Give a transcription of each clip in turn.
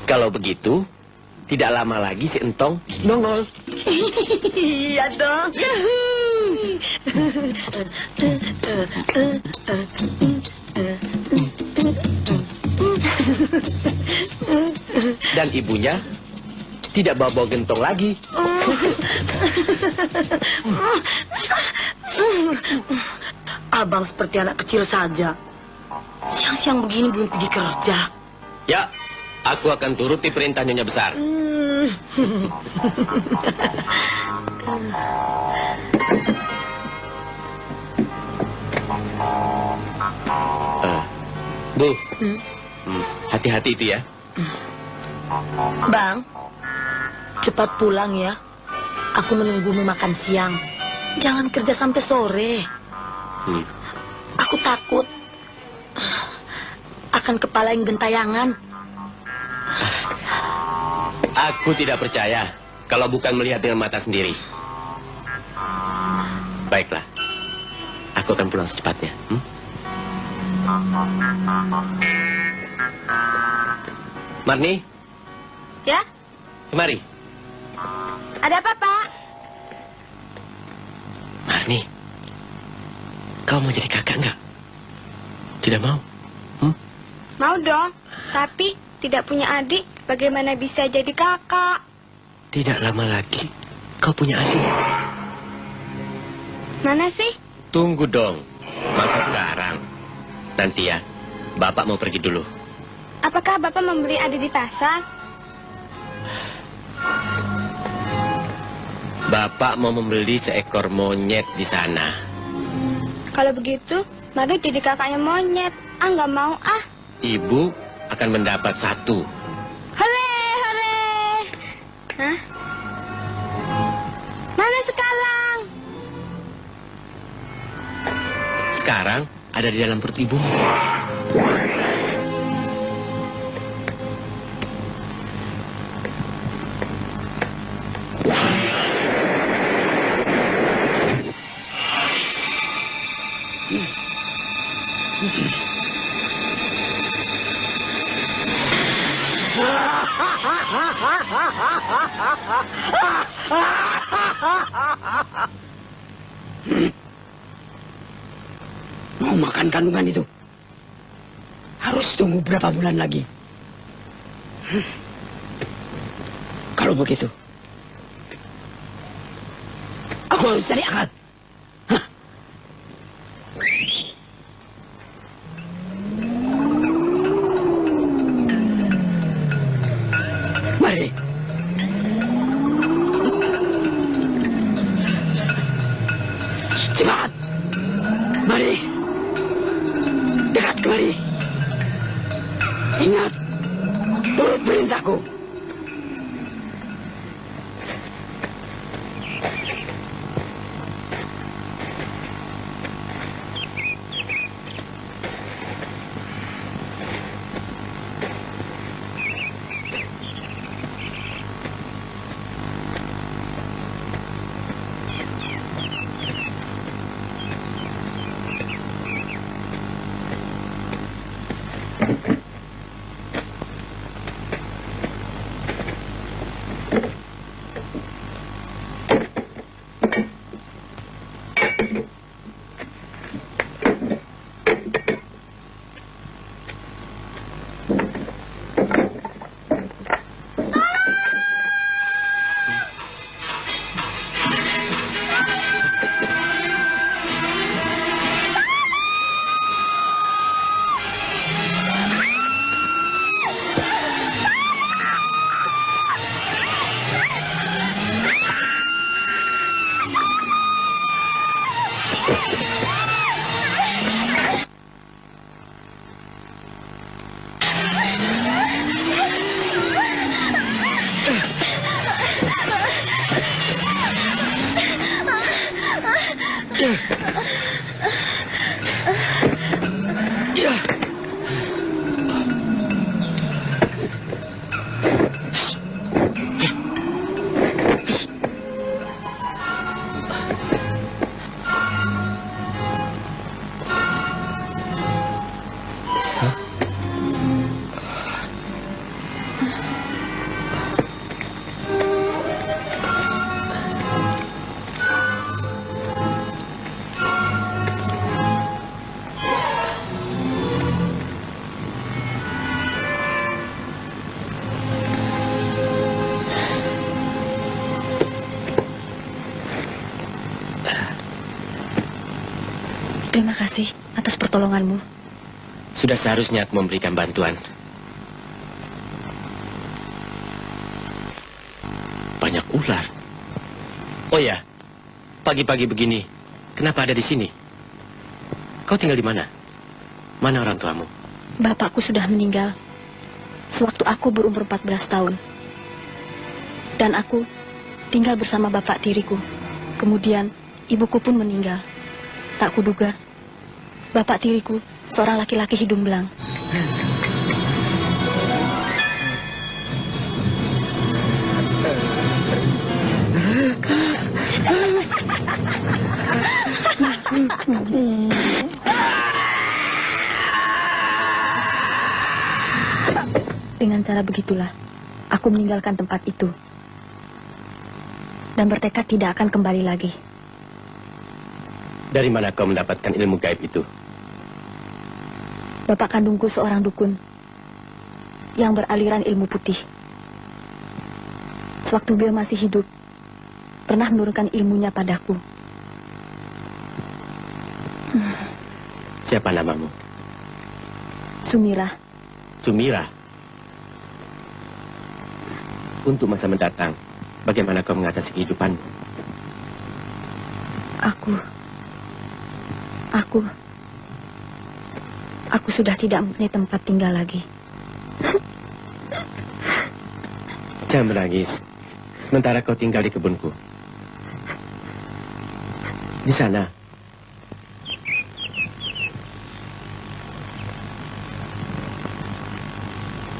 Kalau begitu, tidak lama lagi si Entong nongol. Iya dong. Dan ibunya tidak bawa gentong lagi. Abang seperti anak kecil saja. Siang-siang begini belum pergi kerja. Ya, aku akan turuti perintah Nyonya Besar. Bu, hati-hati itu ya. Bang, cepat pulang ya. Aku menunggumu makan siang. Jangan kerja sampai sore. Aku takut akan kepala yang gentayangan. Aku tidak percaya kalau bukan melihat dengan mata sendiri. Baiklah, aku akan pulang secepatnya. Marni? Ya? Kemari. Ada apa, Pak? Marni, kau mau jadi kakak nggak? Tidak mau? Mau dong, tapi tidak punya adik, bagaimana bisa jadi kakak? Tidak lama lagi, kau punya adik. Mana sih? Tunggu dong, masa sekarang? Nanti ya, Bapak mau pergi dulu. Apakah Bapak membeli adik di pasar? Bapak mau membeli seekor monyet di sana. Kalau begitu, mari jadi kakaknya monyet. Ah, nggak mau ah. Ibu akan mendapat satu. Hore, hore. Hah? Mana sekarang? Sekarang ada di dalam perut ibu. Mau makan kandungan itu? Harus tunggu berapa bulan lagi? Kalau begitu, aku harus cari akal. Mari. Cepat. Mari. Dekat kemari. Ingat, turut perintahku. Terima kasih atas pertolonganmu. Sudah seharusnya aku memberikan bantuan. Banyak ular. Oh ya, pagi-pagi begini, kenapa ada di sini? Kau tinggal di mana? Mana orang tuamu? Bapakku sudah meninggal sewaktu aku berumur 14 tahun. Dan aku tinggal bersama bapak tiriku. Kemudian ibuku pun meninggal. Tak kuduga, bapak tiriku seorang laki-laki hidung belang. Dengan cara begitulah, aku meninggalkan tempat itu. Dan bertekad tidak akan kembali lagi. Dari mana kau mendapatkan ilmu gaib itu? Bapak kandungku seorang dukun yang beraliran ilmu putih. Sewaktu beliau masih hidup, pernah menurunkan ilmunya padaku. Siapa namamu? Sumira. Sumira. Untuk masa mendatang, bagaimana kau mengatasi kehidupanmu? Aku sudah tidak mempunyai tempat tinggal lagi. Jangan menangis. Sementara kau tinggal di kebunku. Di sana.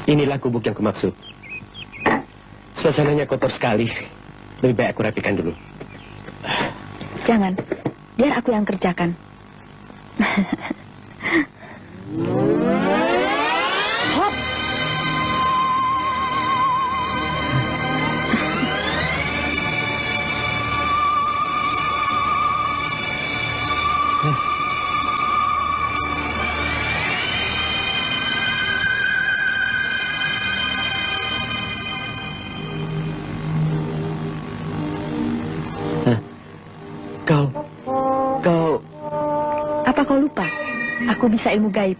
Inilah gubuk yang kumaksud. Suasananya kotor sekali. Lebih baik aku rapikan dulu. Jangan, biar aku yang kerjakan. Hop! Kau... Apa kau lupa? Aku bisa ilmu gaib.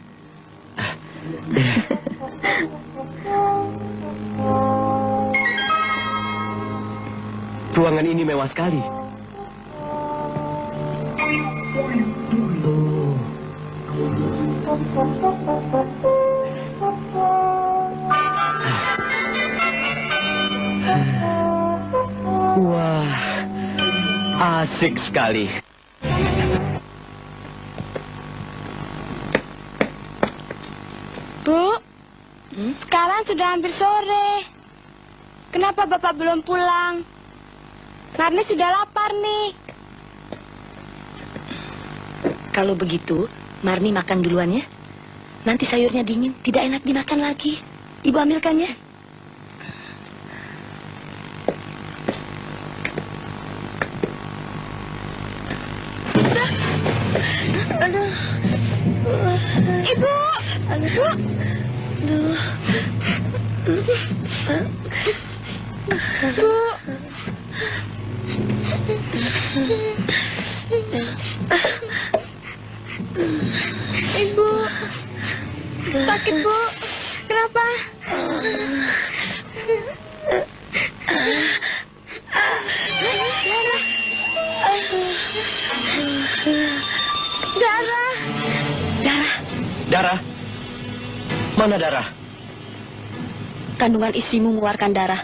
Ruangan ini mewah sekali. Wah, asik sekali. Bu, sekarang sudah hampir sore. Kenapa Bapak belum pulang? Marni sudah lapar nih. Kalau begitu, Marni makan duluan ya. Nanti sayurnya dingin, tidak enak dimakan lagi. Ibu ambilkan ya. Aduh. Ibu. Aduh. Bu. Ibu. Sakit, Bu. Kenapa? Darah. Darah. Darah? Mana darah? Kandungan istrimu mengeluarkan darah.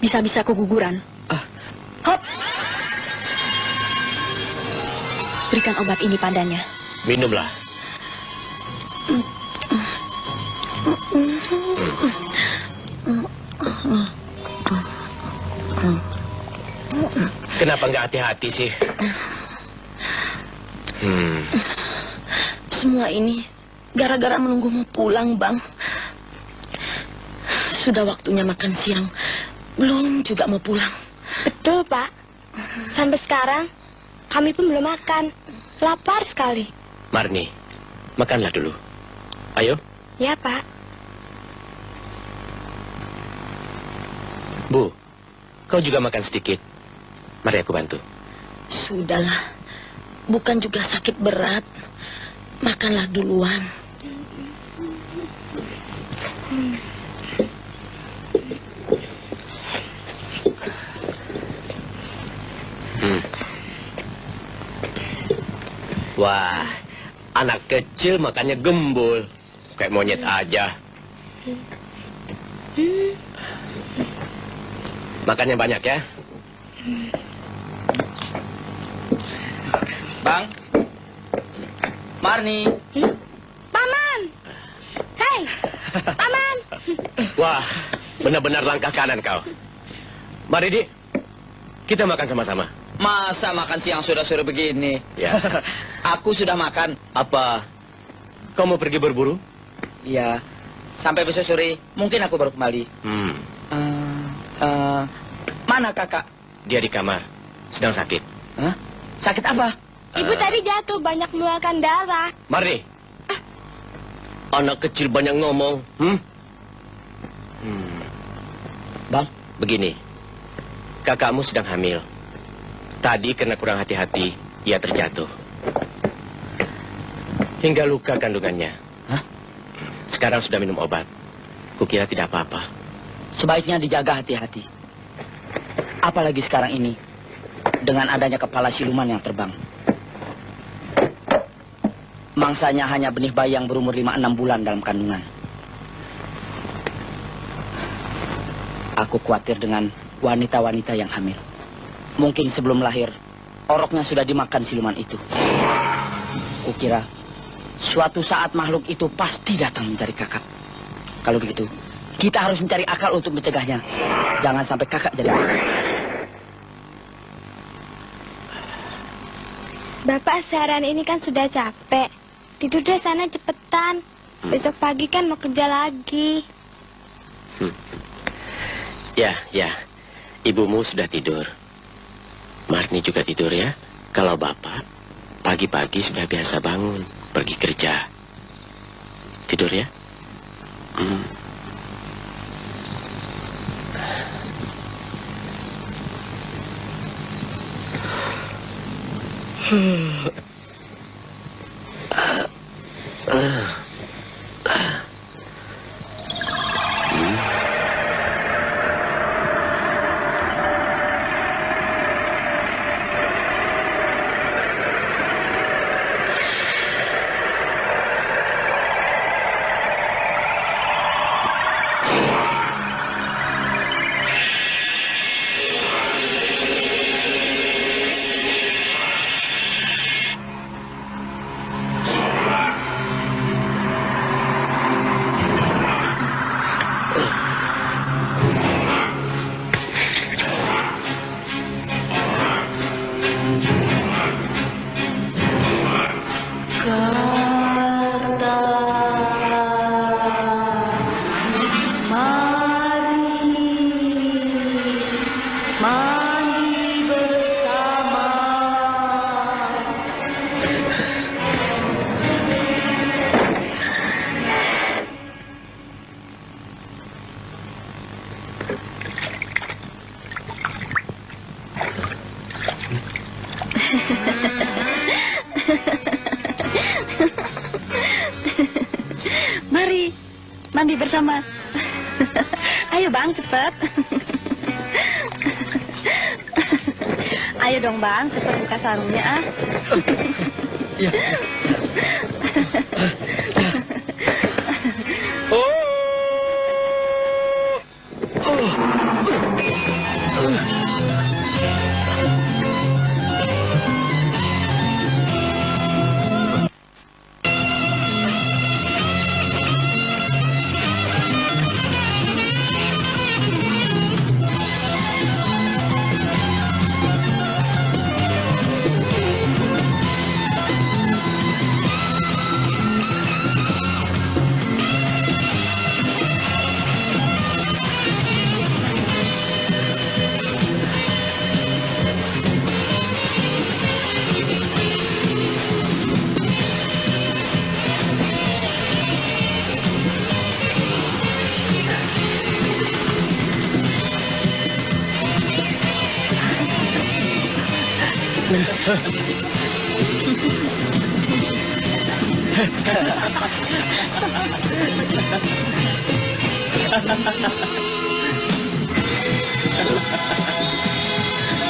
Bisa-bisa keguguran. Hop! Berikan obat ini padanya. Minumlah. Kenapa nggak hati-hati sih? Semua ini gara-gara menunggumu pulang, Bang. Sudah waktunya makan siang. Belum juga mau pulang. Betul, Pak. Sampai sekarang kami pun belum makan. Lapar sekali. Marni, makanlah dulu. Ayo. Ya, Pak. Bu, kau juga makan sedikit. Mari aku bantu. Sudahlah. Bukan juga sakit berat. Makanlah duluan. Wah, anak kecil makannya gembul. Kayak monyet aja. Makannya banyak ya. Bang. Marni. Paman. Hei, Paman. Wah, benar-benar langkah kanan kau. Mari, Dik. Kita makan sama-sama. Masa makan siang sudah sore begini? Ya. Aku sudah makan. Apa? Kau mau pergi berburu? Iya. Sampai besok sore, mungkin aku baru kembali. Mana kakak? Dia di kamar, sedang sakit. Hah? Sakit apa? Ibu tadi jatuh banyak mengeluarkan darah. Mari. Anak kecil banyak ngomong. Bang, begini. Kakakmu sedang hamil. Tadi karena kurang hati-hati, ia terjatuh. Hingga luka kandungannya. Hah? Sekarang sudah minum obat. Kukira tidak apa-apa. Sebaiknya dijaga hati-hati. Apalagi sekarang ini, dengan adanya kepala siluman yang terbang. Mangsanya hanya benih bayi yang berumur 5-6 bulan dalam kandungan. Aku khawatir dengan wanita-wanita yang hamil. Mungkin sebelum lahir, oroknya sudah dimakan siluman itu. Kukira, suatu saat makhluk itu pasti datang mencari kakak. Kalau begitu, kita harus mencari akal untuk mencegahnya. Jangan sampai kakak jadi mati. Bapak seharian ini kan sudah capek. Tidur deh sana cepetan. Besok pagi kan mau kerja lagi. Ya. Ibumu sudah tidur. Marni juga tidur ya. Kalau bapak, pagi-pagi sudah biasa bangun, pergi kerja. Tidur ya. Mari, mandi bersama. Ayo bang, cepat. Ayo dong bang, cepat buka sarungnya ah. Iya.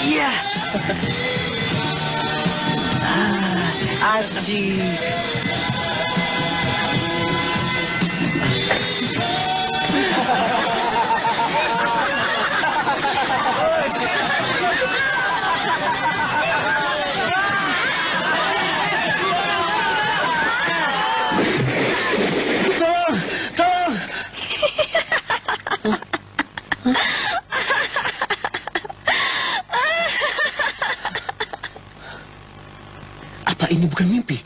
Iya. Asik. Apa ini bukan mimpi?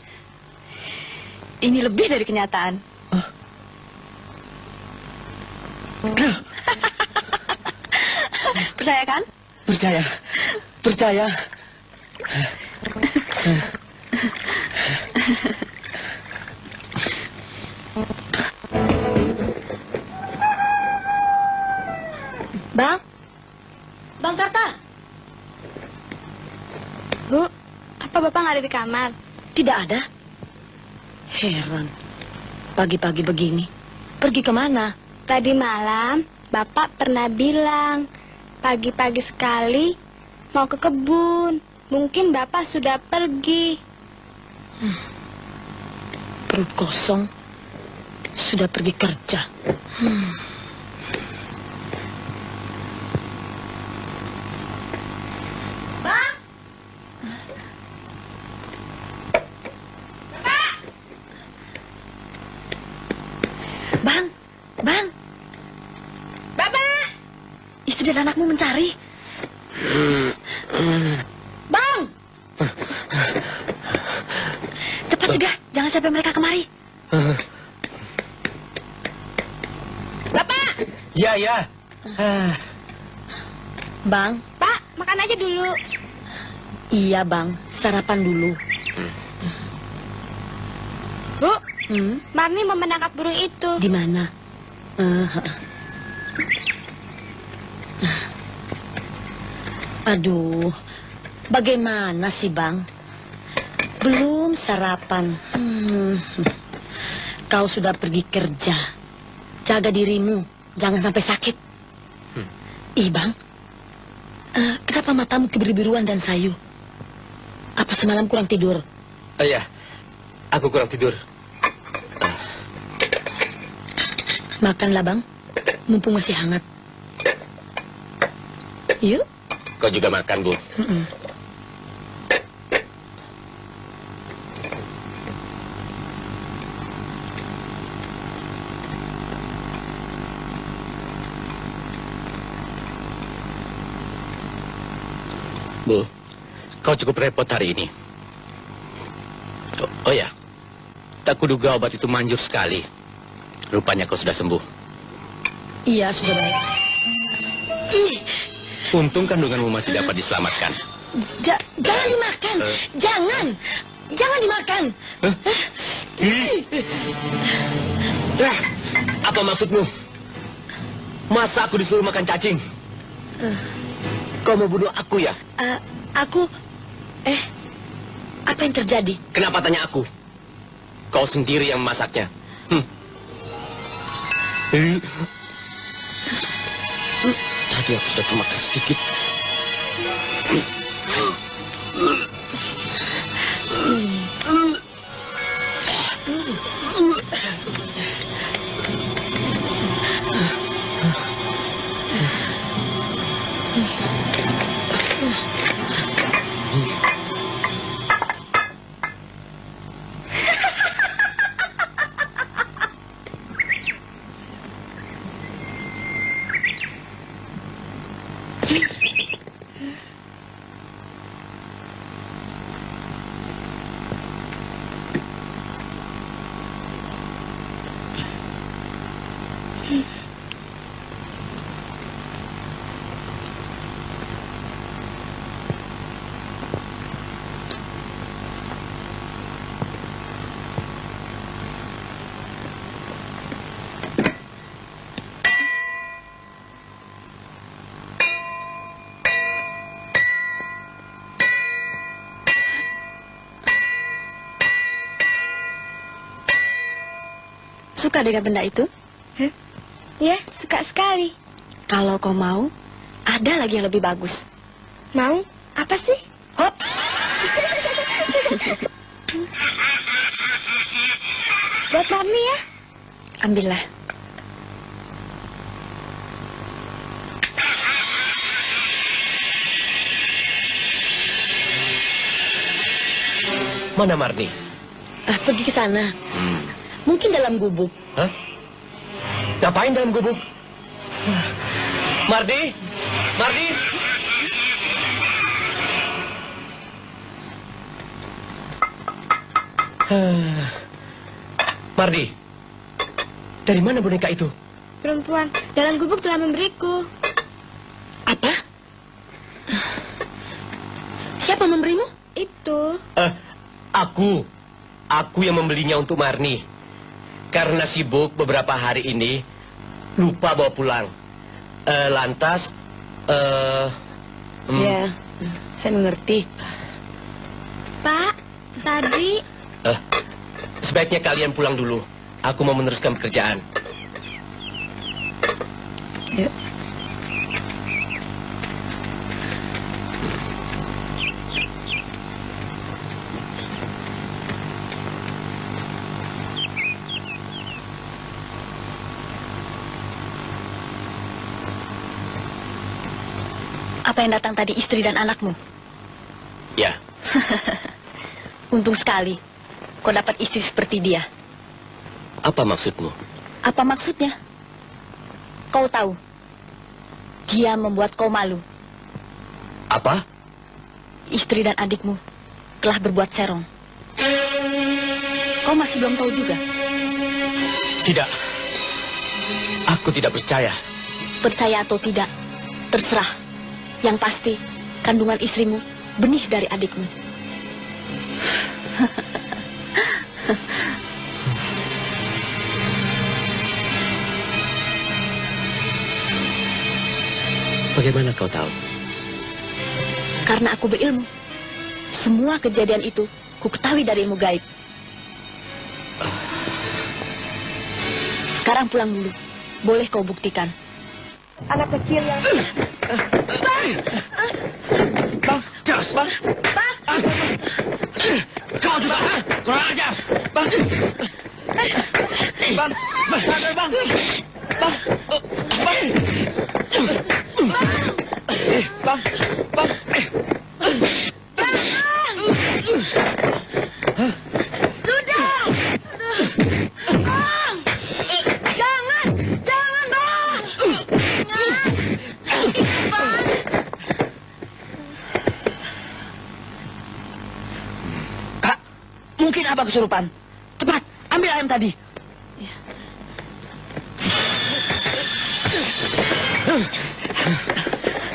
Ini lebih dari kenyataan. Percaya kan? Percaya. Percaya. Bang? Bang Karta? Bu, apa Bapak nggak ada di kamar? Tidak ada. Heran. Pagi-pagi begini. Pergi kemana? Tadi malam, Bapak pernah bilang, pagi-pagi sekali mau ke kebun. Mungkin Bapak sudah pergi. Perut kosong. Sudah pergi kerja. Bang! Bang! Bang! Bapak! Istri dan anakmu mencari. Bang! Cepat cegah, jangan sampai mereka kemari. Bapak! Ya, ya. Bang, Pak, makan aja dulu. iya bang, sarapan dulu. Bu, Hmm, Marni mau menangkap burung itu. di mana? Aduh, bagaimana sih bang? Belum sarapan. Kau sudah pergi kerja. Jaga dirimu, jangan sampai sakit. Ih bang, kenapa matamu kebiru-biruan dan sayu? Apa semalam kurang tidur? Ya, aku kurang tidur. Makanlah bang, mumpung masih hangat. Yuk. Kau juga makan, Bu. Bu, kau cukup repot hari ini. Oh ya, tak kuduga obat itu manjur sekali. Rupanya kau sudah sembuh. Iya, sudah baik. Ih, Untung kandunganmu masih dapat diselamatkan. jangan dimakan. Jangan dimakan. Apa maksudmu? Masa aku disuruh makan cacing? Kau mau bunuh aku ya? Aku... apa yang terjadi? Kenapa tanya aku? Kau sendiri yang memasaknya. Tadi aku sudah termakan sedikit. Suka dengan benda itu? Ya, suka sekali. Kalau kau mau, ada lagi yang lebih bagus. Mau? Apa sih? Hop! Buat Marni ya? Ambillah. Mana Marni? Pergi ke sana. Mungkin dalam gubuk. Hah? Ngapain dalam gubuk? Mardi? Mardi? Mardi, dari mana boneka itu? Perempuan dalam gubuk telah memberiku. Apa? Siapa memberimu? Itu. Aku. Aku yang membelinya untuk Marni. Karena sibuk beberapa hari ini, lupa bawa pulang. Lantas, Ya, saya mengerti. Pak, tadi sebaiknya kalian pulang dulu. Aku mau meneruskan pekerjaan. Ya. Apa yang datang tadi, istri dan anakmu? Ya, Untung sekali kau dapat istri seperti dia. apa maksudmu? Apa maksudnya? Kau tahu, dia membuat kau malu. Apa? Istri dan adikmu telah berbuat serong. Kau masih belum tahu juga? Tidak. Aku tidak percaya. Percaya atau tidak, terserah. Yang pasti, kandungan istrimu benih dari adikmu. Bagaimana kau tahu? Karena aku berilmu. Semua kejadian itu ku ketahui dari ilmu gaib. Sekarang pulang dulu. Boleh kau buktikan. Anak kecil yang... Bang, jelas bang. Bang. Kau juga, kurang ajar. Bang. Bang, bang, bang. Bang. Bang. Bang. Sudah. Bang. Jangan, jangan bang. Jangan. Bang. Kak, mungkin Abah kesurupan. Cepat, ambil ayam tadi.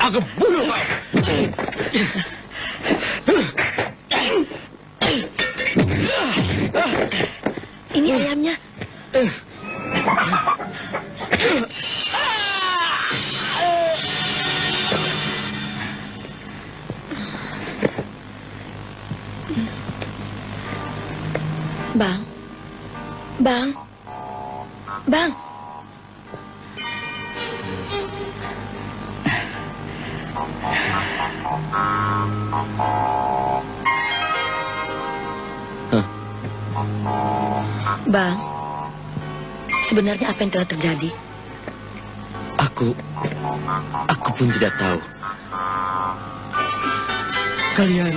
Aku bunuh kau. Ini ayamnya. Bang. Bang. Bang. Bang, sebenarnya apa yang telah terjadi? Aku pun tidak tahu. Kalian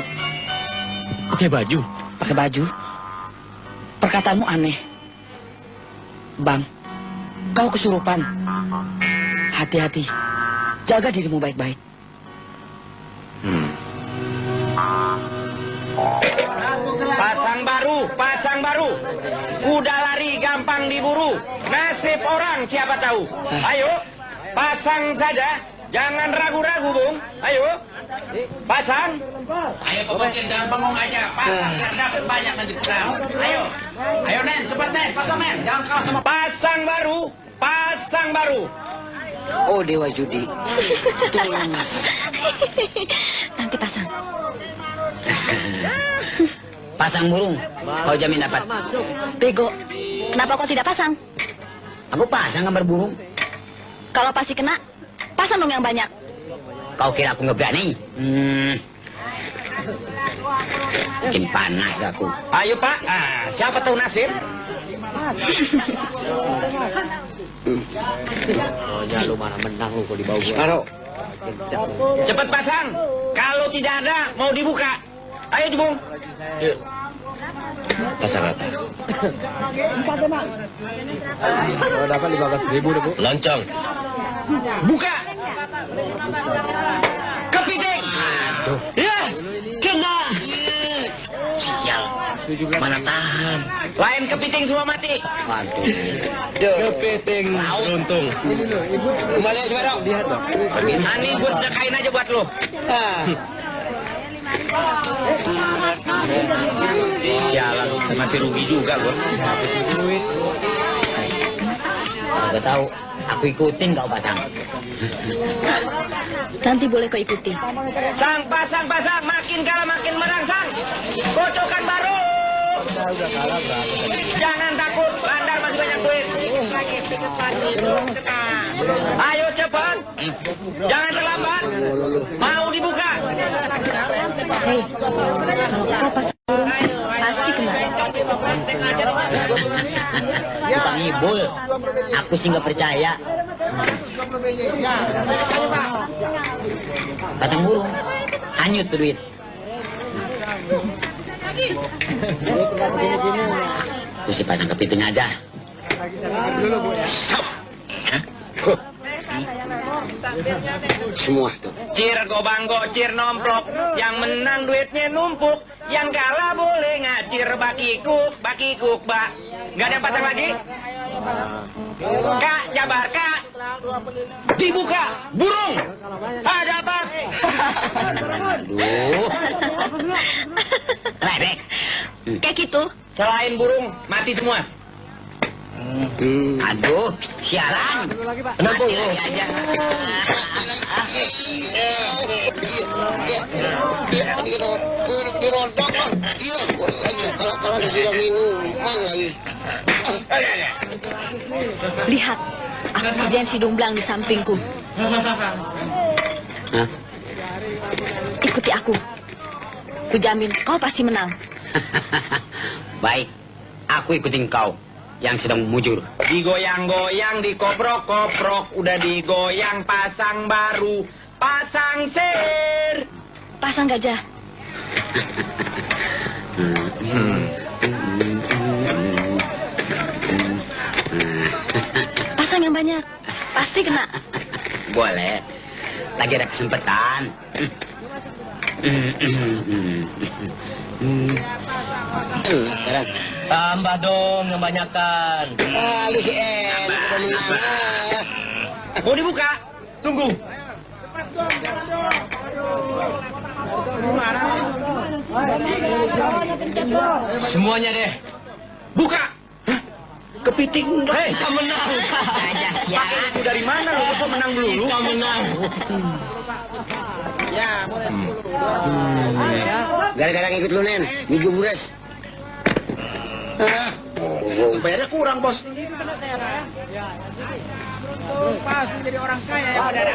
pakai baju? Pakai baju? Perkataanmu aneh. Bang, kau kesurupan. Hati-hati. Jaga dirimu baik-baik. Pasang baru. Kuda lari gampang diburu. Nasib orang siapa tahu. Ayo, pasang saja. Jangan ragu-ragu, Bung. Ayo, pasang. Ayo kau bikin jangan bengong aja. Pasang biar dapat banyak nanti pulang. Ayo, ayo Nen, cepat Nen, pasang Nen. Jangan kalah sama. Pasang baru. Oh Dewa Judi. Tolong Nanti pasang. Pasang burung. Kau jamin dapat. Bego, kenapa kau tidak pasang? Aku pasang gambar burung. Kalau pasti kena, pasang dong yang banyak. Kau kira aku nggak berani? Bikin panas aku. Ayo Pak, siapa tahu nasib? Lu mana menang lu kalau di bawah gua. Separuh. Cepat pasang. Kalau tidak ada, mau dibuka. Ayo Bung. Pasang rata. Kalau dapat 15.000 deh, Bu. Loncong. Buka. Kepiting. Ya, kena. Sial. Mana tahan. Lain kepiting semua mati. Waduh. Kepiting runtung. Kembali sekarang. Lihat dong. Ani gue sedekain aja buat lo. Sialan, masih rugi juga gue. Kalau gak tahu, aku ikutin kau pasang. Nanti boleh kau ikuti. Sang, pasang, makin kalah makin merangsang. Kocokan baru. Jangan takut, Bandar masih banyak duit. Ayo cepat, jangan terlambat. Mau dibuka. Hei, kalau kau pasang pasti kena. Tukang ibul. Aku sih nggak percaya. Pasang burung. Hanyut tuh duit. Aku sih pasang kepiting aja. Stop. Semua tuh. Cir gobang gocir nomplok. Yang menang duitnya numpuk. Yang kalah boleh ngacir bakikuk bak. Nggak ada yang pasang lagi? Kak, Jabar, Kak. Dibuka, burung. Ada apa? Aduh. Ledek. Kayak gitu. Selain burung, mati semua. Aduh, sialan. Kenapa Mati lu? lagi aja. Kalau sudah minuman lagi. Lihat, aku kerjain si Dumblang di sampingku. Hah? Ikuti aku. Kujamin kau pasti menang. Baik, aku ikutin kau yang sedang mujur. Digoyang-goyang, dikoprok-koprok. Udah digoyang, pasang baru. Pasang sir. Pasang gajah. Pasang yang banyak. Pasti kena. Boleh, lagi ada kesempatan. Sekarang. Tambah dong yang banyakan. Lu si En, udah menang. Mau dibuka? Tunggu. Semuanya deh. Buka. Kepiting. Hei, kita menang. Aja sialan. Itu dari mana lo? Kok menang dulu? Kita menang. Gara-gara ngikut lu, Nen. Gigu buras. Bayarnya kurang, Bos. Pasti jadi orang kaya ya, saudara.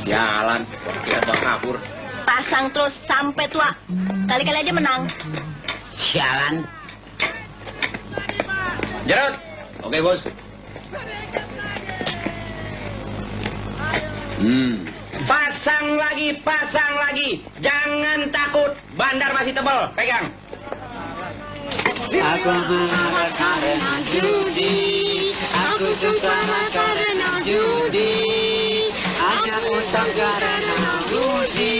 Sialan. Kira mau kabur. Pasang terus sampai tua. Kali-kali aja menang. Sialan. Jarod. Oke, Bos. Pasang lagi. Jangan takut. Bandar masih tebal. Pegang. Aku marah karena judi, aku suka karena judi, ada utang karena judi.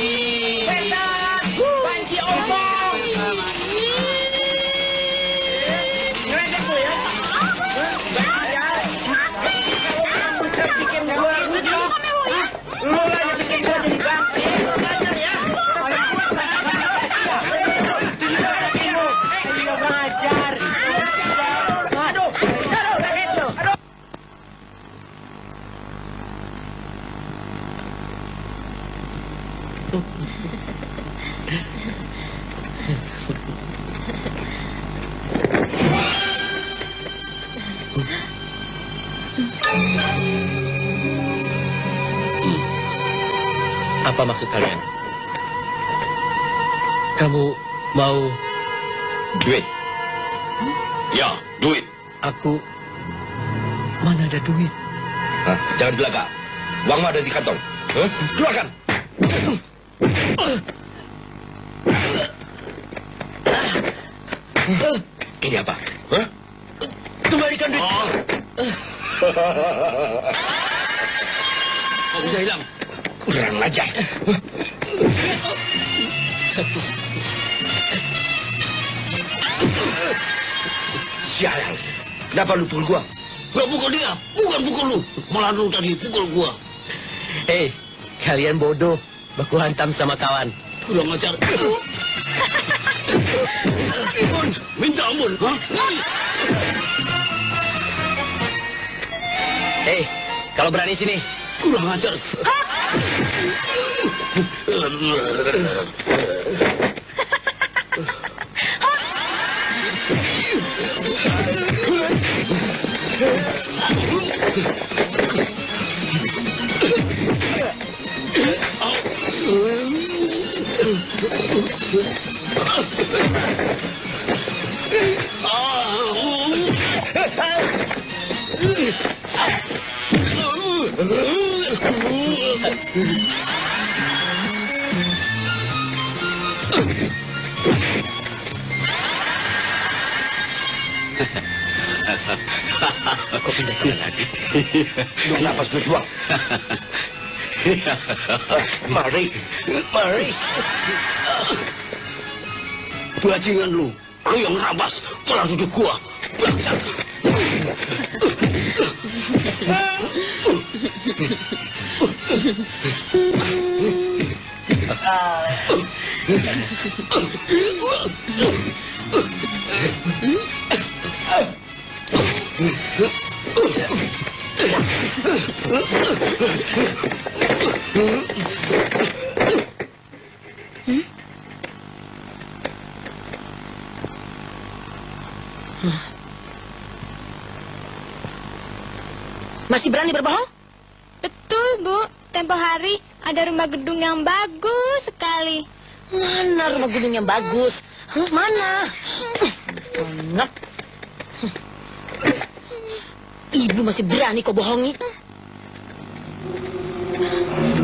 Setan, banci omong. Ngeledek lu ya. Bikin gua rugi. Lu aja bikin gua jadi banci. Apa maksud kalian? Kamu mau Duit. Ya, duit. aku? Mana ada duit? Hah? Jangan belaka. Uang ada di kantong. Hah? Keluarkan. Ini apa? Hah? Kembalikan duit. Kau bisa hilang. Kurang ajar. Sialan. Kenapa lu pukul gua? Gak pukul dia, bukan pukul lu. Malah lu tadi pukul gua. Hei, kalian bodoh. Baku hantam sama kawan. Kurang ajar. Ampun, minta ampun. Hah? Hei, kalau berani sini. Kurang ajar. Kau pindah tangan lagi. Lu napas berjuang. Mari, mari. Bajingan lu. Lu yang rabas, malah duduk gua. Bangsat. Masih berani berbohong? Betul, Bu. Tempo hari ada rumah gedung yang bagus sekali. Mana rumah gedung yang bagus? Mana? Anak. Ibu masih berani kau bohongi?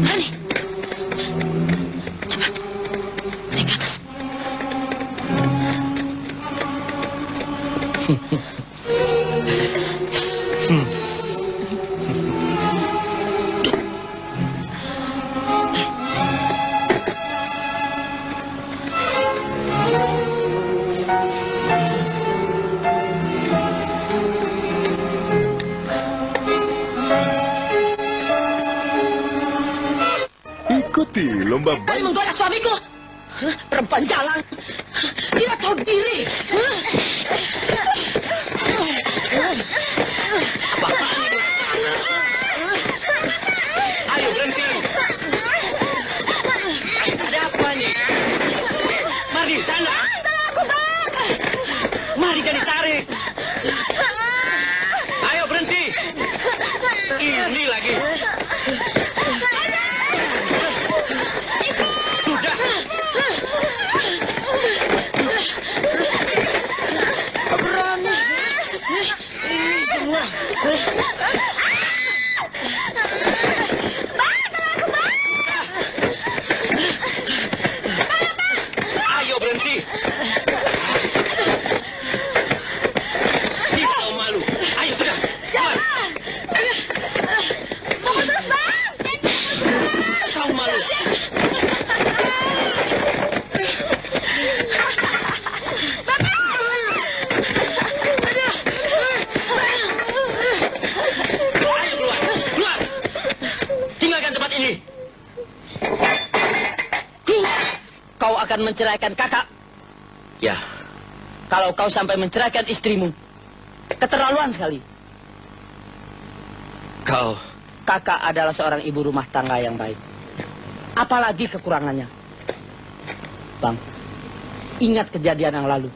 Berani? Cepat. Naik ke atas. Ikuti lomba Kalian menggolek suamiku. Perempuan jalan. Tidak tahu diri. Ayo berhenti. Ada apa nih? Mari sana. Mari jadi tarik. Ayo berhenti. Ini lagi. Sudah. Berani. Ini semua. Ayo berhenti. Tidak tahu malu. Ayo sudah. Keluar. Tunggu terus, Bang. Tahu malu. Ayo keluar. Keluar. Tinggalkan tempat ini. Kau akan menceraikan kakak. Ya, Kalau kau sampai menceraikan istrimu, keterlaluan sekali. kau Kakak adalah seorang ibu rumah tangga yang baik. Apalagi kekurangannya. Bang, ingat kejadian yang lalu.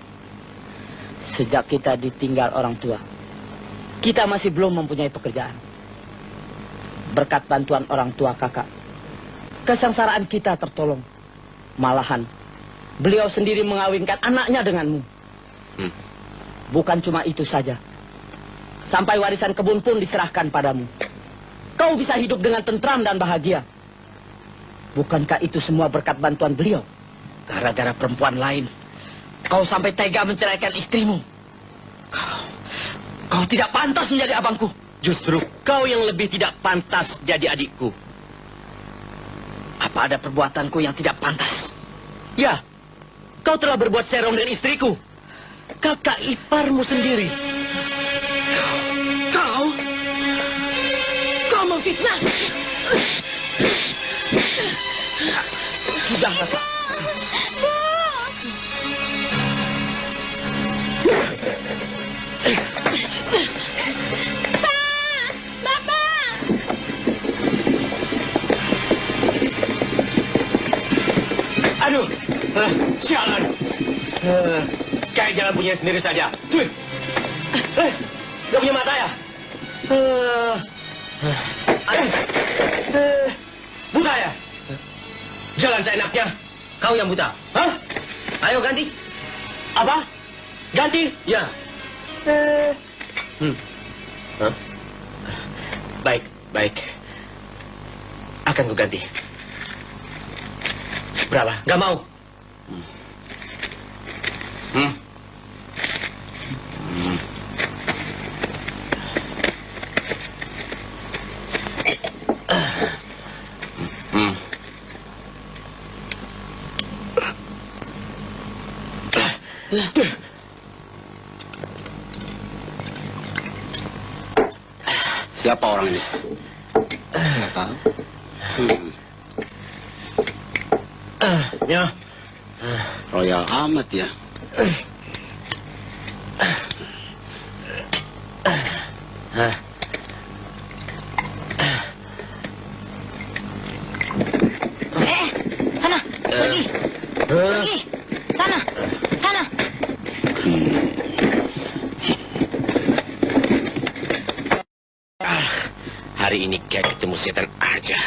Sejak kita ditinggal orang tua, kita masih belum mempunyai pekerjaan. Berkat bantuan orang tua kakak, kesengsaraan kita tertolong. Malahan, beliau sendiri mengawinkan anaknya denganmu. Bukan cuma itu saja. Sampai warisan kebun pun diserahkan padamu. Kau bisa hidup dengan tentram dan bahagia. Bukankah itu semua berkat bantuan beliau? Gara-gara perempuan lain, kau sampai tega menceraikan istrimu. Kau tidak pantas menjadi abangku. Justru kau yang lebih tidak pantas jadi adikku. Apa ada perbuatanku yang tidak pantas? Ya, kau telah berbuat serong dengan istriku. Kakak iparmu sendiri. Kau memfitnah. Sudah, kakak. Aduh, sialan. Kayak jalan punya sendiri saja. Gak punya mata ya? Buta ya? Jalan seenaknya. Kau yang buta. Hah? Ayo ganti. Apa? Ganti? Ya. Hah? Baik, baik. Akan ku ganti. Berapa? Gak mau. Siapa orang ini? Nggak tahu. Ya. Royal amat ya. Sana, pergi. Pergi. Sana, sana. Hari ini kayak ketemu setan aja.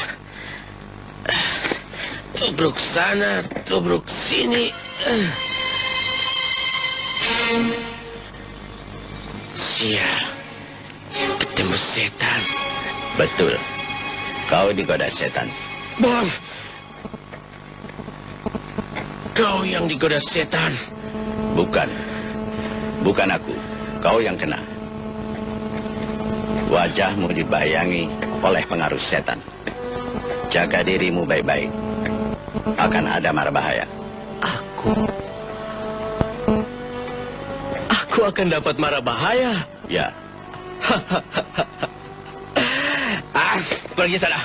Tubruk sana, tubruk sini. Sial, ketemu setan. Betul. Kau digoda setan. Bang, kau yang digoda setan. Bukan. Bukan aku. Kau yang kena. Wajahmu dibayangi oleh pengaruh setan. Jaga dirimu baik-baik. Akan ada mara bahaya. Aku akan dapat mara bahaya. Ya. Pergi sana.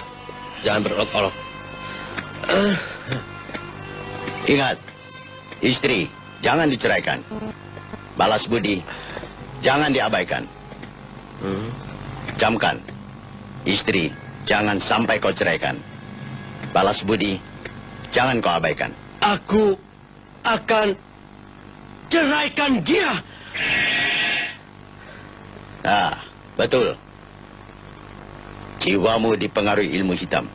Jangan berolok-olok. Ingat, istri jangan diceraikan. Balas budi jangan diabaikan. Camkan, istri jangan sampai kau ceraikan. Balas budi jangan kau abaikan. Aku akan ceraikan dia. Ah, betul. Jiwamu dipengaruhi ilmu hitam.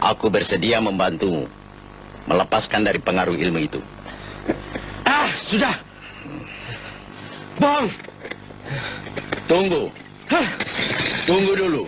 Aku bersedia membantumu melepaskan dari pengaruh ilmu itu. Sudah. Bang. Tunggu. Tunggu dulu.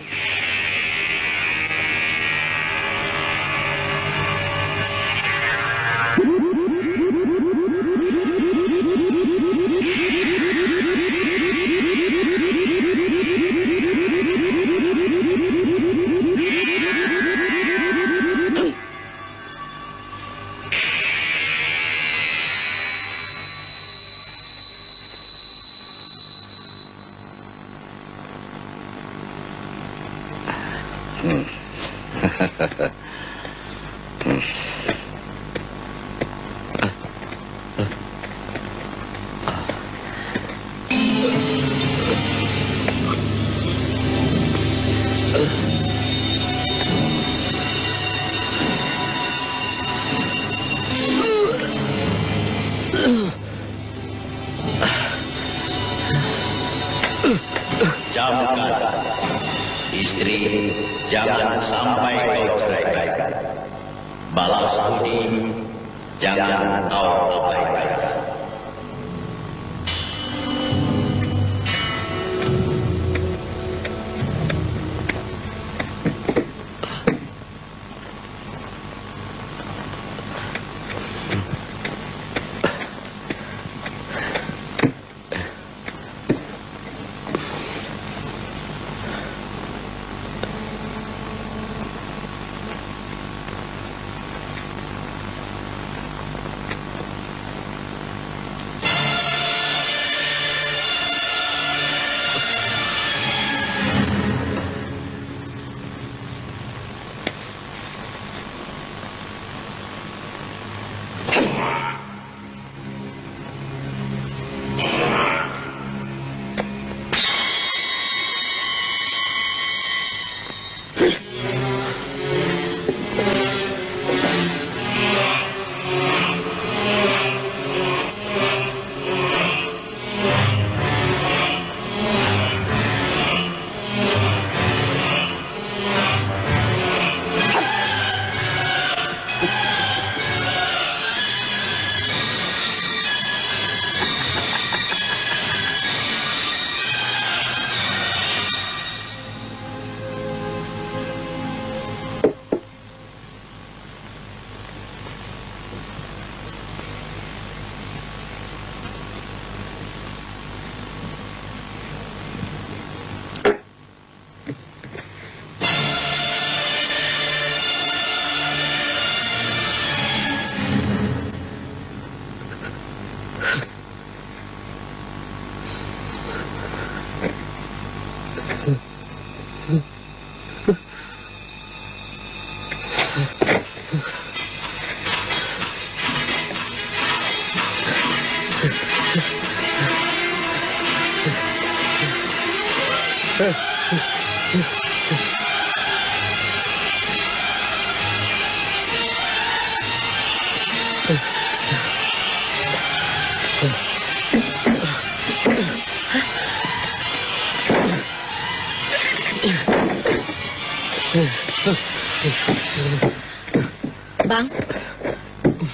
istri jangan sampai kau ceraikan. Balas budi jangan kau abaikan.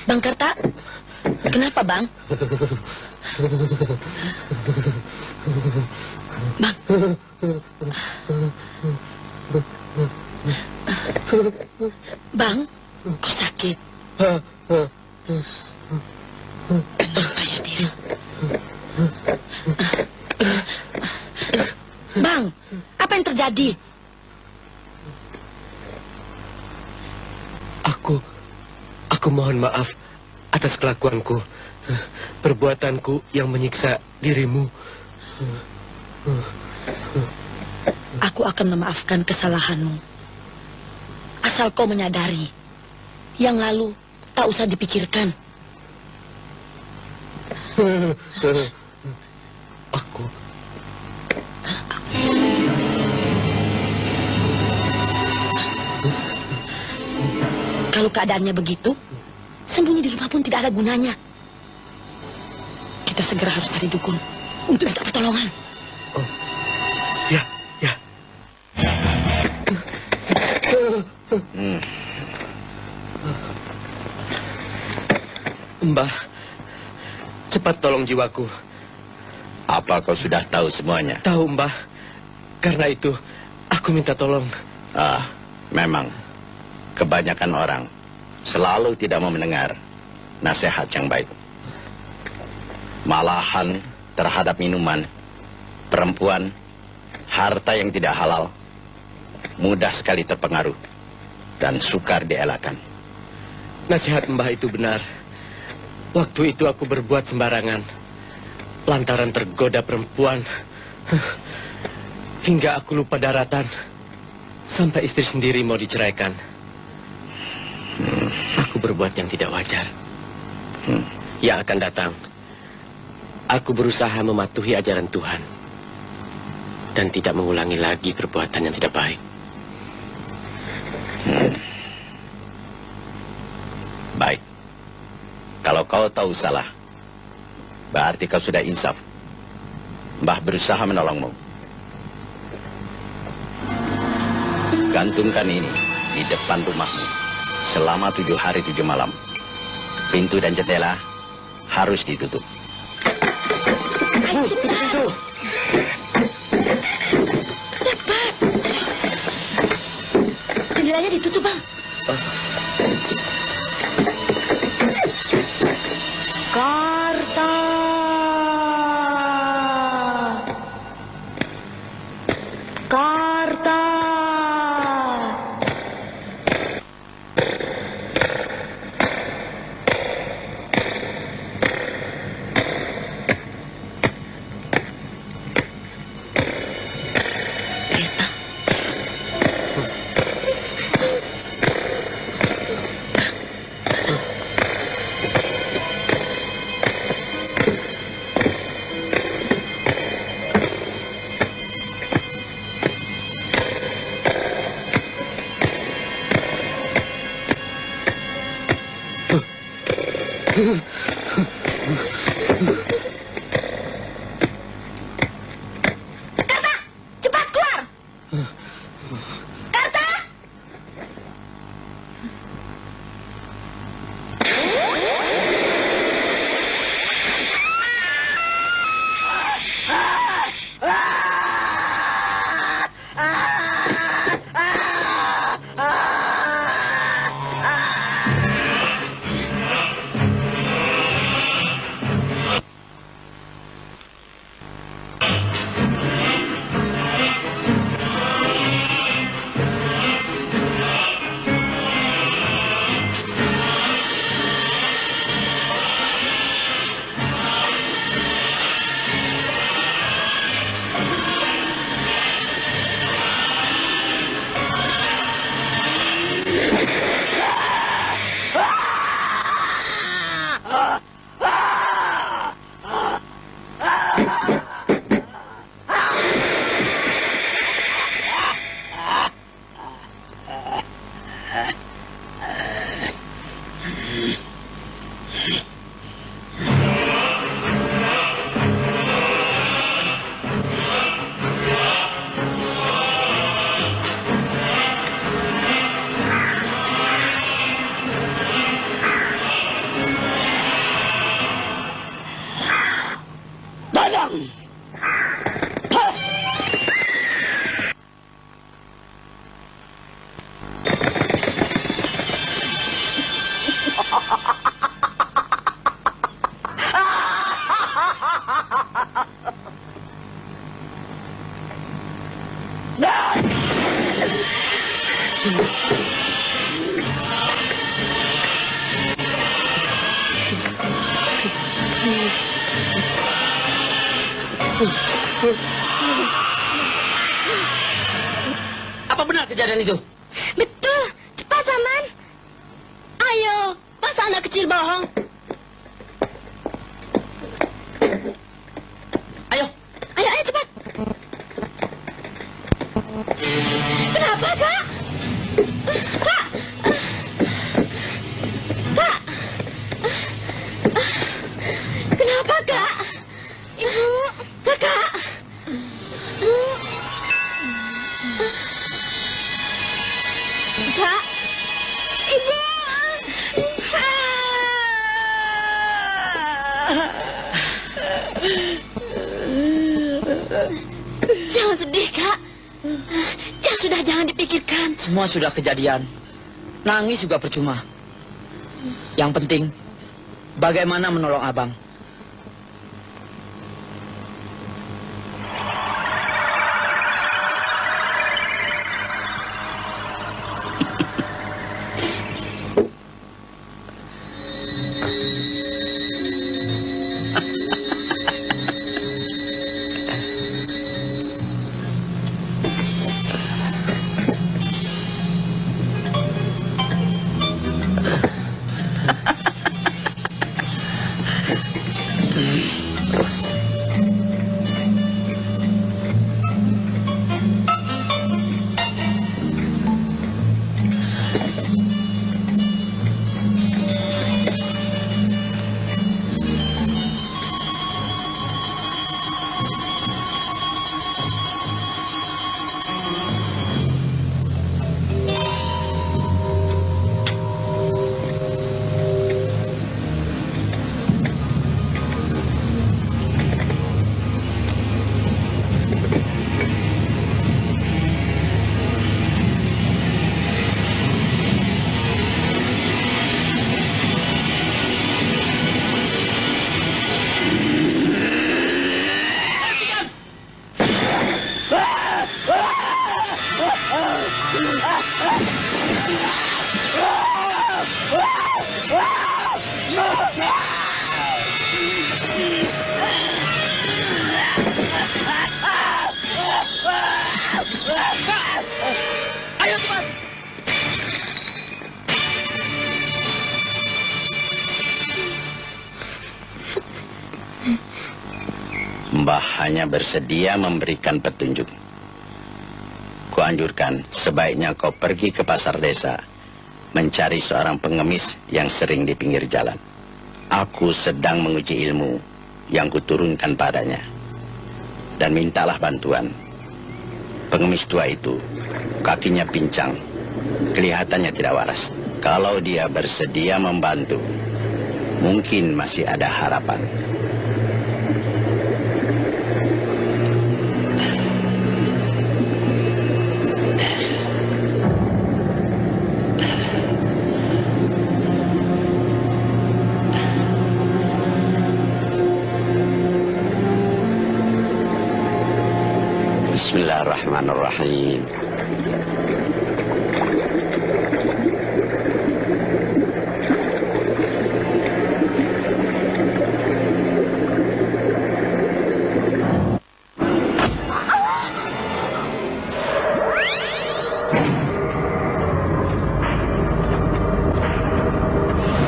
Bang Karta, kenapa Bang? Bang. Bang, kok sakit? Kenapa ya dia? Bang, apa yang terjadi? Aku mohon maaf atas kelakuanku, perbuatanku yang menyiksa dirimu. Aku akan memaafkan kesalahanmu. Asal kau menyadari, yang lalu tak usah dipikirkan. Kalau keadaannya begitu, sembunyi di rumah pun tidak ada gunanya. Kita segera harus cari dukun untuk minta pertolongan. Oh, ya. Mbah, cepat tolong jiwaku. Apa kau sudah tahu semuanya? Tahu, Mbah. Karena itu, aku minta tolong. Memang. Kebanyakan orang selalu tidak mau mendengar nasihat yang baik. Malahan terhadap minuman, perempuan, harta yang tidak halal, mudah sekali terpengaruh dan sukar dielakkan. Nasihat Mbah itu benar. Waktu itu aku berbuat sembarangan, lantaran tergoda perempuan, hingga aku lupa daratan, sampai istri sendiri mau diceraikan. Aku berbuat yang tidak wajar. Yang akan datang, aku berusaha mematuhi ajaran Tuhan dan tidak mengulangi lagi perbuatan yang tidak baik. Baik. Kalau kau tahu salah, berarti kau sudah insaf. Mbah berusaha menolongmu. Gantungkan ini di depan rumahmu selama 7 hari 7 malam. Pintu dan jendela harus ditutup. Ayo cepat. Cepat. Jendelanya ditutup, Bang. Karta. Karta. Karta, cepat keluar. Karta. Apa benar kejadian itu? Betul. Cepat, Paman. Ayo, masa anak kecil bohong? Ayo. Ayo, ayo cepat. Kenapa, Kak? Kak. Kak. Kenapa, Kak? Ibu. Kakak. Kak. Ibu. Jangan sedih, Kak. Ya sudah, jangan dipikirkan. Semua sudah kejadian. Nangis juga percuma. Yang penting, bagaimana menolong abang. Ayo cepat. Mbah hanya bersedia memberikan petunjuk. Kuanjurkan sebaiknya kau pergi ke pasar desa, mencari seorang pengemis yang sering di pinggir jalan. Aku sedang menguji ilmu yang kuturunkan padanya. Dan mintalah bantuan. Pengemis tua itu, kakinya pincang, kelihatannya tidak waras. Kalau dia bersedia membantu, mungkin masih ada harapan. Bismillahirrahmanirrahim.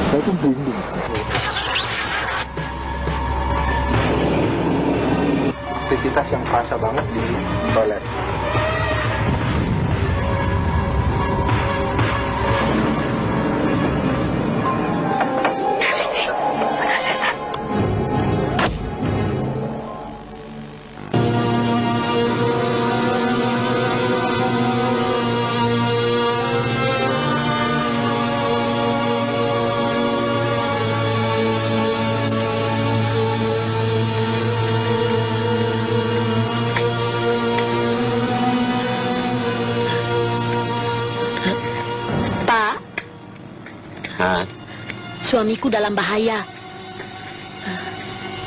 Saya pun bingung. Aktivitas yang kerasa banget di toilet. Suamiku dalam bahaya.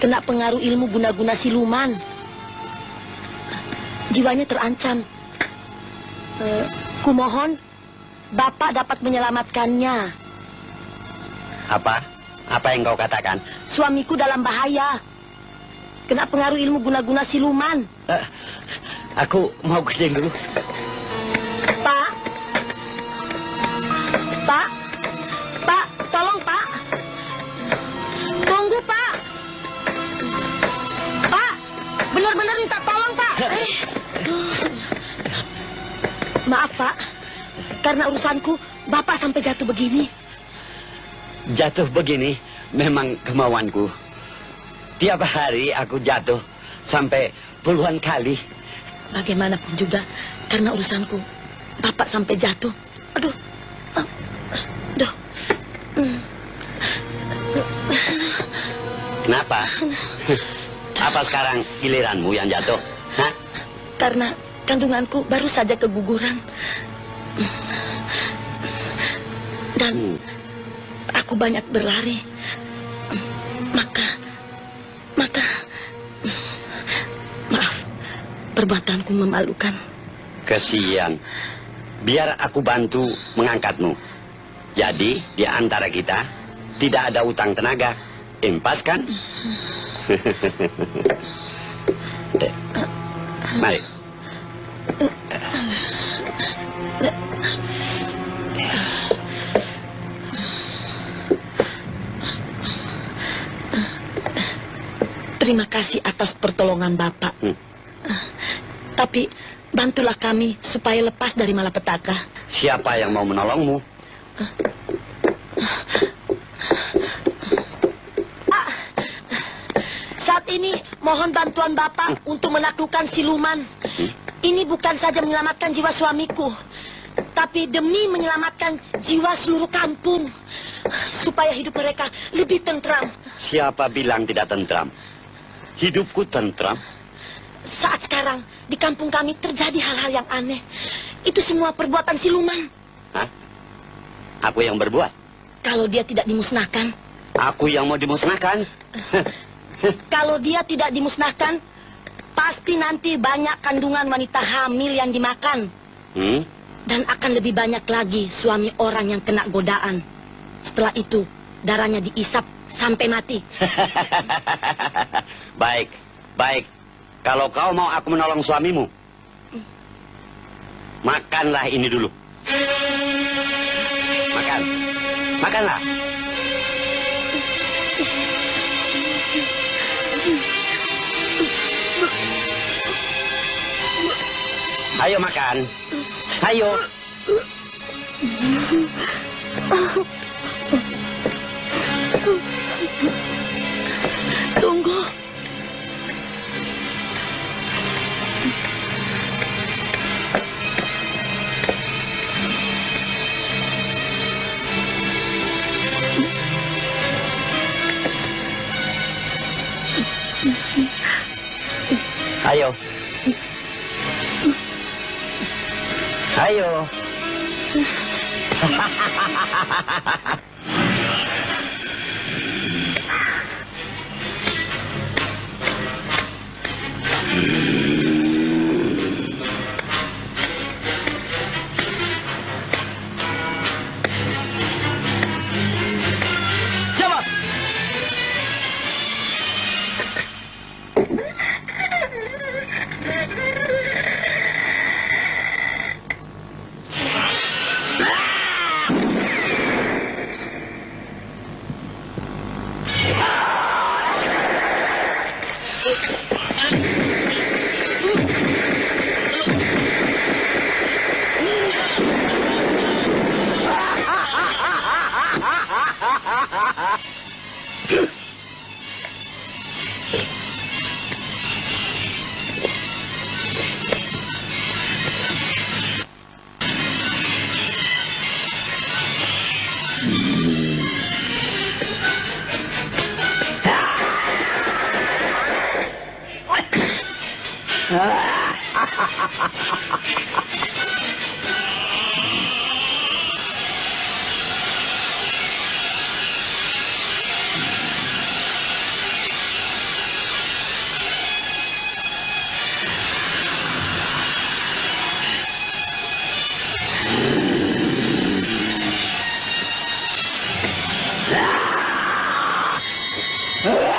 Kena pengaruh ilmu guna-guna siluman. Jiwanya terancam. Kumohon Bapak dapat menyelamatkannya. Apa? Apa yang kau katakan? Suamiku dalam bahaya. Kena pengaruh ilmu guna-guna siluman. Aku mau kerjain dulu. Pak. Pak. Pak, tolong Pak. Tunggu Pak. Pak, benar-benar minta tolong Pak. Maaf Pak, karena urusanku Bapak sampai jatuh begini. Jatuh begini memang kemauanku. Tiap hari aku jatuh sampai puluhan kali. Bagaimanapun juga, karena urusanku Bapak sampai jatuh. Aduh. Aduh. Kenapa? Apa sekarang giliranmu yang jatuh? Hah? Karena kandunganku baru saja keguguran. Dan aku banyak berlari. Maka maaf, perbuatanku memalukan. Kesian. Biar aku bantu mengangkatmu. Jadi di antara kita tidak ada utang tenaga. Impas kan? Mari. Terima kasih atas pertolongan Bapak. Tapi bantulah kami supaya lepas dari malapetaka. Siapa yang mau menolongmu? Saat ini mohon bantuan Bapak untuk menaklukkan siluman. Ini bukan saja menyelamatkan jiwa suamiku, tapi demi menyelamatkan jiwa seluruh kampung. Supaya hidup mereka lebih tentram. Siapa bilang tidak tentram? Hidupku tentram. Saat sekarang di kampung kami terjadi hal-hal yang aneh. Itu semua perbuatan siluman. Hah? Aku yang berbuat? Kalau dia tidak dimusnahkan. Aku yang mau dimusnahkan? Kalau dia tidak dimusnahkan, pasti nanti banyak kandungan wanita hamil yang dimakan. Dan akan lebih banyak lagi suami orang yang kena godaan. Setelah itu, darahnya diisap sampai mati. Baik, baik. Kalau kau mau aku menolong suamimu, makanlah ini dulu. Makan. Makanlah. Ayo makan. Ayo. Tunggu. Ayo. Ayo. Jawab.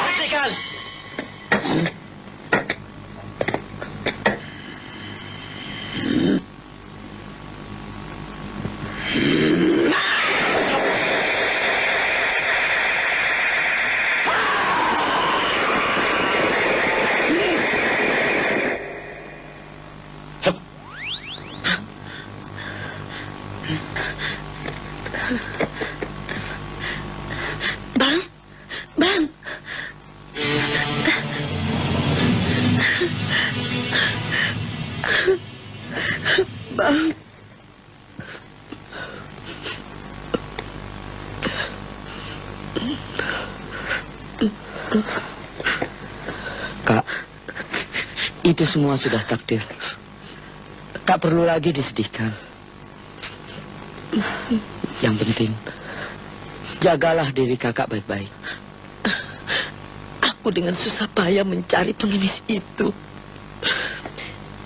Hentikan. Bang, bang. Bang. Kak, itu semua sudah takdir. Tak perlu lagi disedihkan. Yang penting, jagalah diri kakak baik-baik. Aku dengan susah payah mencari pengemis itu.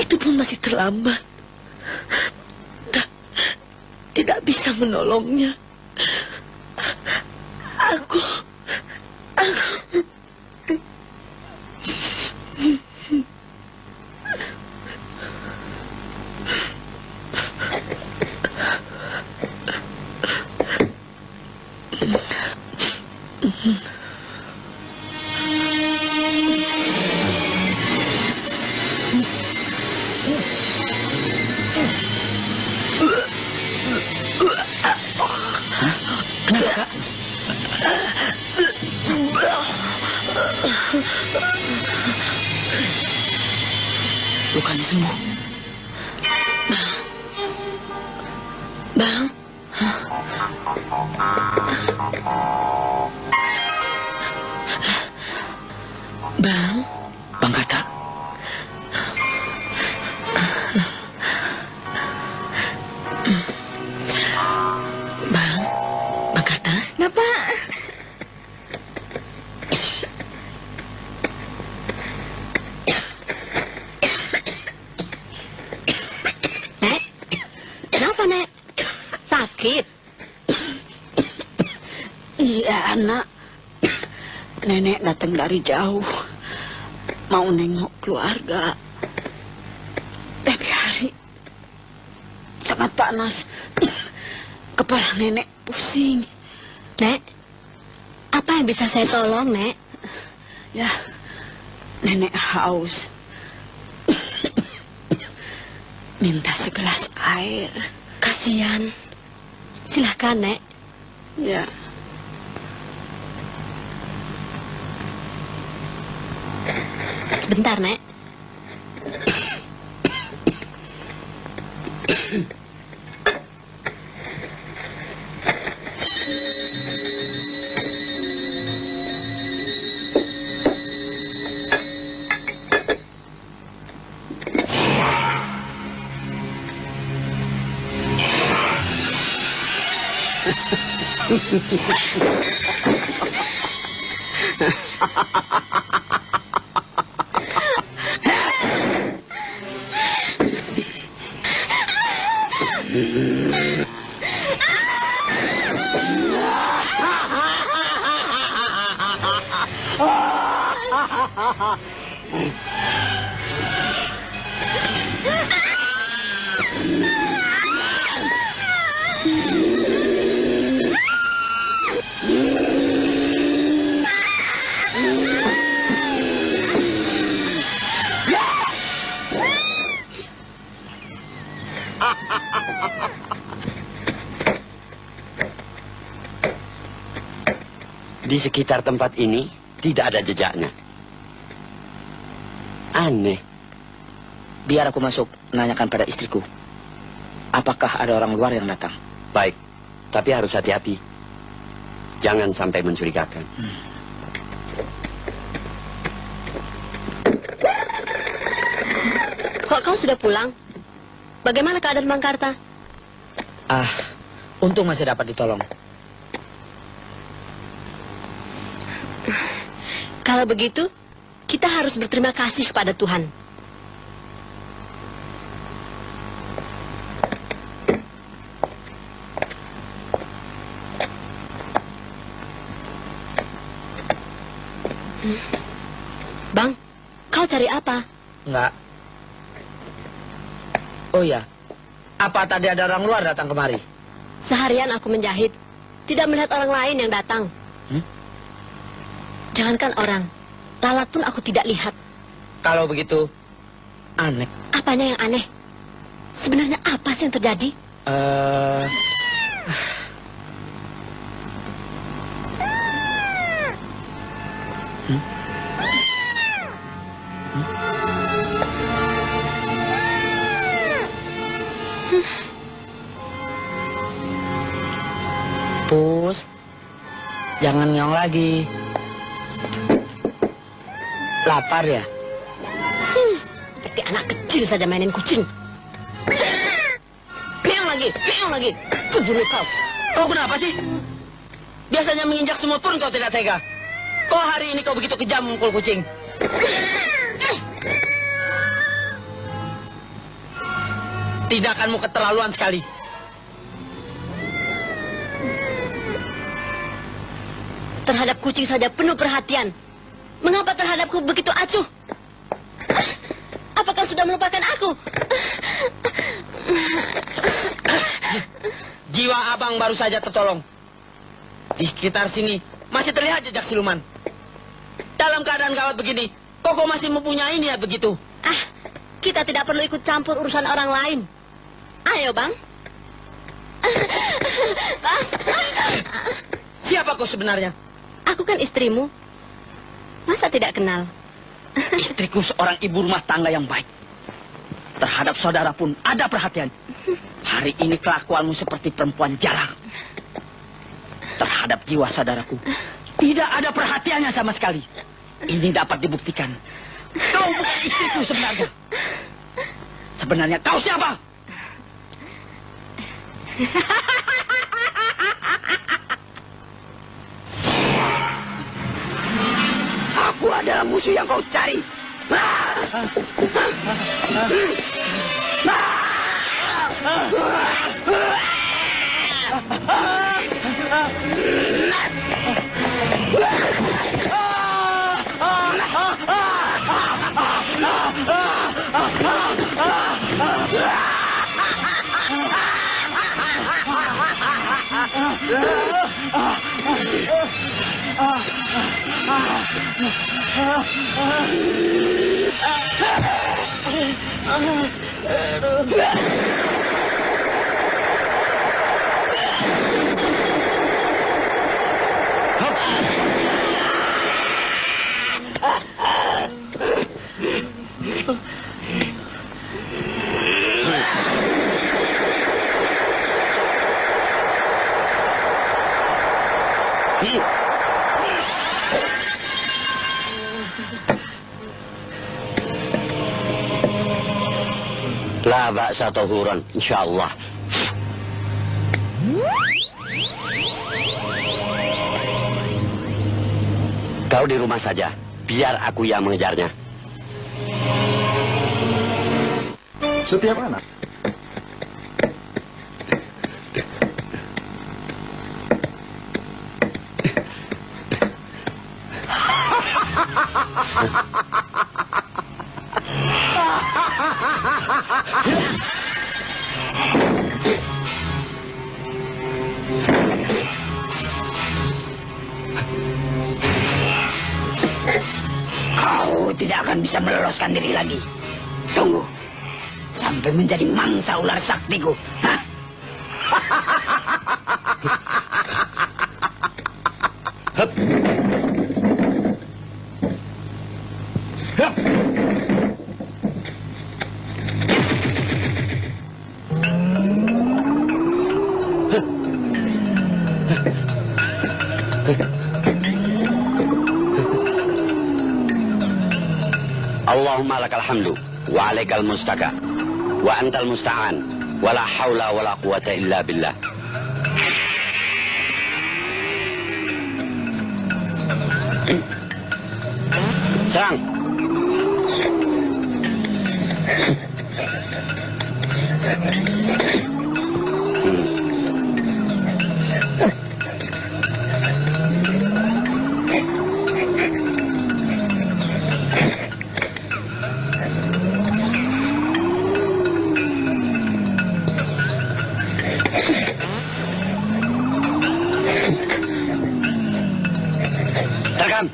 Itu pun masih terlambat. Tidak bisa menolongnya. Aku... Kenapa, Kak? Lukanya sembuh. Bang. Bang. Bang Kata. Bang. Bang Kata. Bapak. Nek. Kenapa, Nek? Sakit. Iya, Nak. Nenek datang dari jauh. Mau nengok keluarga. Tapi hari sangat panas. Kepala nenek pusing. Nek, apa yang bisa saya tolong, Nek? Ya, nenek haus. Minta segelas air. Kasihan. Silahkan, Nek. Ya. Sebentar, Nek. Di sekitar tempat ini tidak ada jejaknya. Aneh. Biar aku masuk menanyakan pada istriku. Apakah ada orang luar yang datang? Baik, tapi harus hati-hati. Jangan sampai mencurigakan. Kok kau sudah pulang? Bagaimana keadaan Bang Karta? Untung masih dapat ditolong. Kalau begitu, kita harus berterima kasih kepada Tuhan. Bang, kau cari apa? Enggak. Oh iya, apa tadi ada orang luar datang kemari? Seharian aku menjahit, tidak melihat orang lain yang datang. Jangankan orang, lalat pun aku tidak lihat. Kalau begitu, aneh. Apanya yang aneh? Sebenarnya apa sih yang terjadi? Pus, jangan ngeong lagi. Lapar ya? Seperti anak kecil saja mainin kucing. Meong lagi. Kubunuh kau. Kau kenapa sih? Biasanya menginjak semut pun kau tidak tega. Kok hari ini kau begitu kejam memukul kucing? Tindakanmu keterlaluan sekali. Terhadap kucing saja penuh perhatian. Mengapa terhadapku begitu acuh? Apakah sudah melupakan aku? Jiwa abang baru saja tertolong. Di sekitar sini masih terlihat jejak siluman. Dalam keadaan gawat begini, Koko masih mempunyai niat begitu. Kita tidak perlu ikut campur urusan orang lain. Ayo, Bang. Bang. Siapa kau sebenarnya? Aku kan istrimu. Masa tidak kenal? Istriku seorang ibu rumah tangga yang baik. Terhadap saudara pun ada perhatian. Hari ini kelakuanmu seperti perempuan jalang. Terhadap jiwa saudaraku, tidak ada perhatiannya sama sekali. Ini dapat dibuktikan. Kau bukan istriku sebenarnya. Sebenarnya kau siapa? Aku adalah musuh yang kau cari. La ba'sa tahuran, insyaallah. Kau di rumah saja, biar aku yang mengejarnya. Setiap anak Kau tidak akan bisa meloloskan diri lagi. Tunggu sampai menjadi mangsa ular saktiku. Hah? Allahumma lakal hamdu wa alaikal mustaka wa antal musta'an wa la hawla wa la quwata illa billah. Serang. Terkam.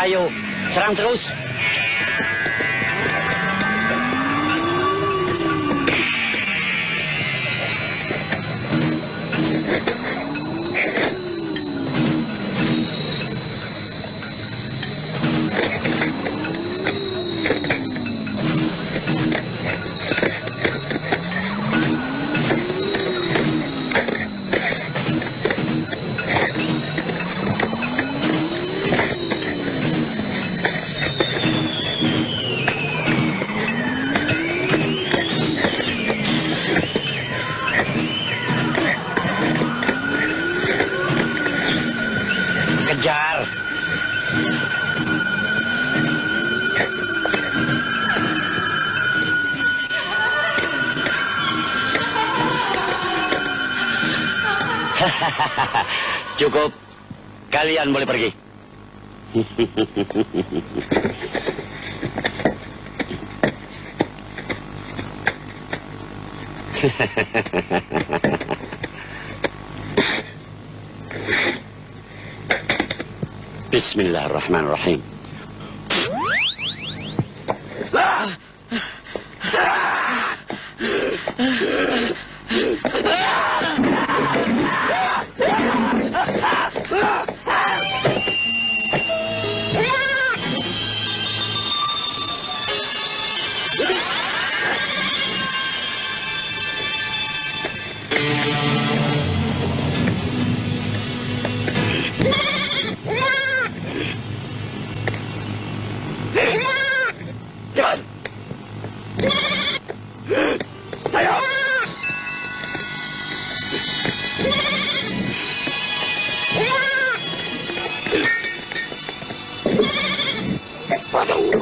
Ayo, serang terus. Kejar. Cukup. Kalian boleh pergi. Bismillahirrahmanirrahim.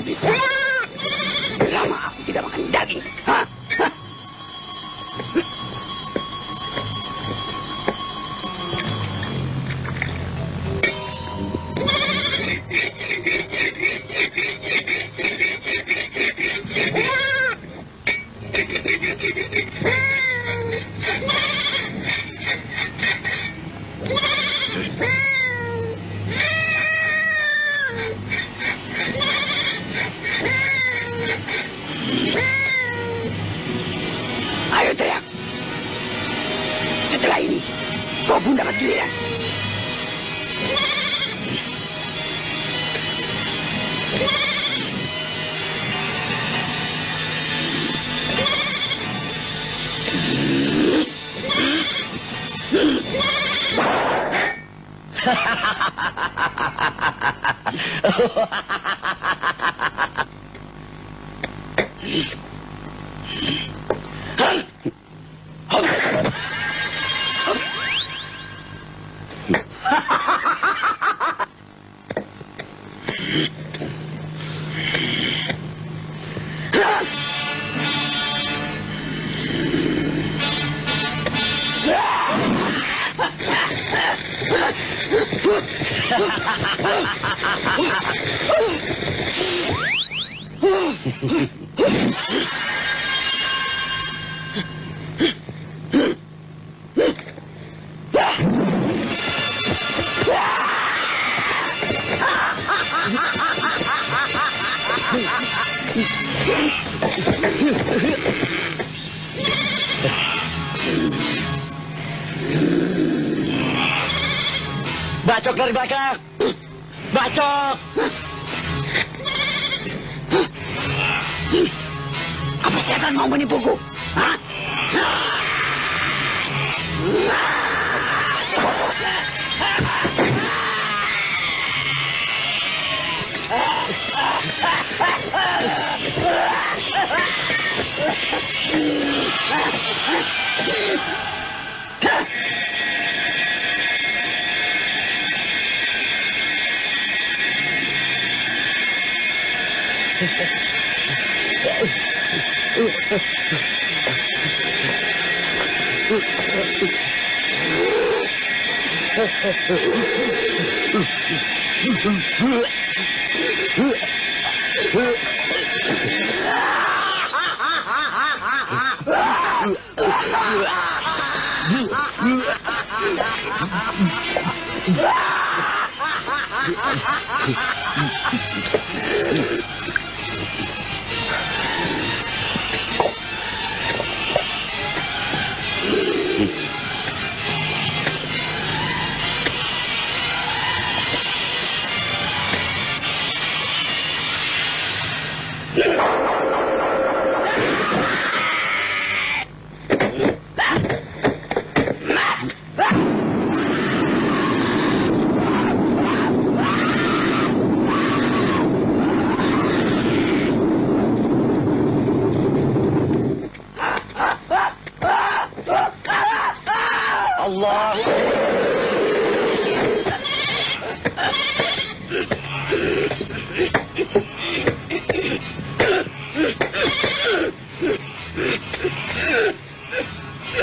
Bisa. Lama aku tidak makan daging. Hah? Ayo teriak. Setelah ini, kau pun dapat giliran. Bacok dari belakang. Bacok. Apa setan mau menipuku? Hah?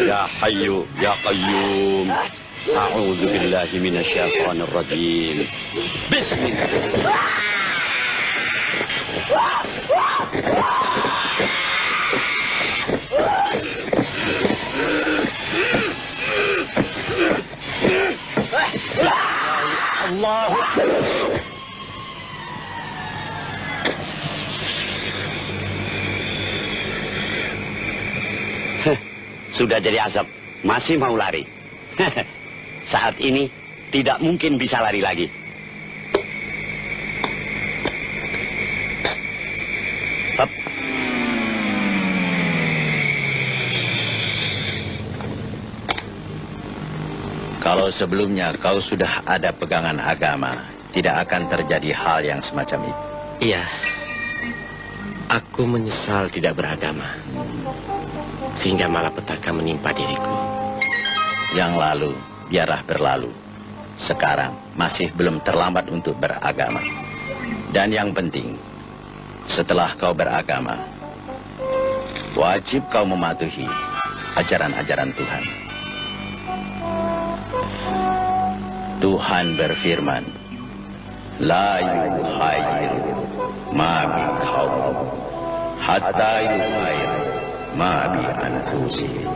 Ya Hayyu Ya Qayyum, a'udzu billahi minasyaitonir rajim. Bismillah. Allah. Sudah jadi asap, masih mau lari. Saat ini tidak mungkin bisa lari lagi. Hop. Kalau sebelumnya kau sudah ada pegangan agama, tidak akan terjadi hal yang semacam itu. Iya, aku menyesal tidak beragama, sehingga malapetaka menimpa diriku. Yang lalu, biarlah berlalu. Sekarang masih belum terlambat untuk beragama. Dan yang penting, Setelah kau beragama, wajib kau mematuhi ajaran-ajaran Tuhan. Tuhan berfirman, La yukhayir ma bi kaum hatta yukhayir ma bi anfusihim.